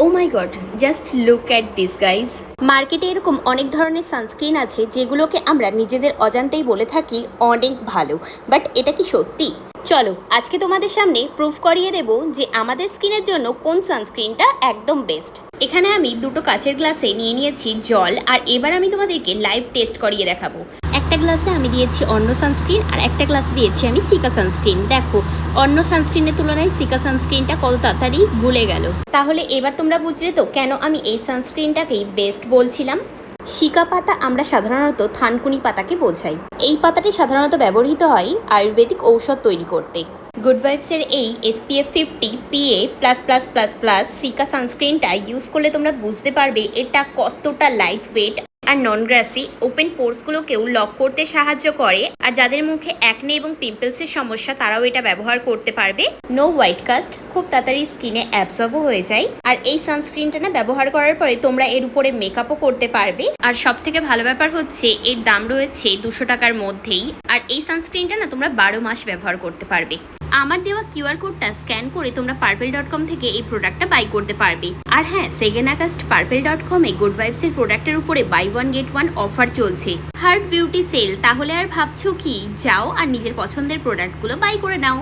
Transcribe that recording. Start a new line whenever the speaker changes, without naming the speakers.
O my god, just look at this guys. মার্কেটে এরকম অনেক ধরনের সানস্ক্রিন আছে যেগুলোকে আমরা নিজেদের অজান্তেই বলে থাকি অনেক ভালো, বাট এটা কি সত্যি? চলো আজকে তোমাদের সামনে প্রুফ করিয়ে দেব যে আমাদের স্কিনের জন্য কোন সানস্ক্রিনটা একদম বেস্ট। এখানে আমি দুটো কাচের গ্লাসে নিয়ে নিয়েছি জল, আর এবার আমি তোমাদেরকে লাইভ টেস্ট করিয়ে দেখাবো। একটা গ্লাসে আমি দিয়েছি অন্য সানস্ক্রিন আর একটা গ্লাসে দিয়েছি আমি সিকা সানস্ক্রিন। দেখো অন্য সানস্ক্রিনের তুলনায় সিকা সানস্ক্রিনটা কত তাড়াতাড়ি গুলে গেল। তাহলে এবার তোমরা বুঝলে তো কেন আমি এই সানস্ক্রিনটাকেই বেস্ট বলছিলাম। শিকা পাতা আমরা সাধারণত থানকুনি পাতাকে বোঝাই। এই পাতাটি সাধারণত ব্যবহৃত হয় আয়ুর্বেদিক ঔষধ তৈরি করতে। গুড ভাইবসের এই SPF 50 PA++++ সিকা সানস্ক্রিনটা ইউজ করলে তোমরা বুঝতে পারবে এটা কতটা লাইট ওয়েট আর নন গ্রাসি, ওপেন পোর্সগুলোকেও লক করতে সাহায্য করে। আর যাদের মুখে অ্যাকনে এবং পিম্পলসের সমস্যা তারাও এটা ব্যবহার করতে পারবে। নো হোয়াইট কাস্ট, খুব তাড়াতাড়ি স্কিনে অ্যাবজর্বও হয়ে যায়। আর এই সানস্ক্রিনটা না ব্যবহার করার পরে তোমরা এর উপরে মেকআপও করতে পারবে। আর সব থেকে ভালো ব্যাপার হচ্ছে এর দাম রয়েছে 200 টাকার মধ্যেই। আর এই সানস্ক্রিনটা না তোমরা 12 মাস ব্যবহার করতে পারবে। আমার দেওয়া QR কোডটা স্ক্যান করে তোমরা purple.com থেকে এই প্রোডাক্টটা বাই করতে পারবে। আর হ্যাঁ, সেকেন্ড আগস্ট purple.com এ গুড ভাইবসের প্রোডাক্টের উপরে buy one get one offer চলছে, হার্ট বিউটি সেল। তাহলে আর ভাবছো কি, যাও আর নিজের পছন্দের প্রোডাক্টগুলো বাই করে নাও।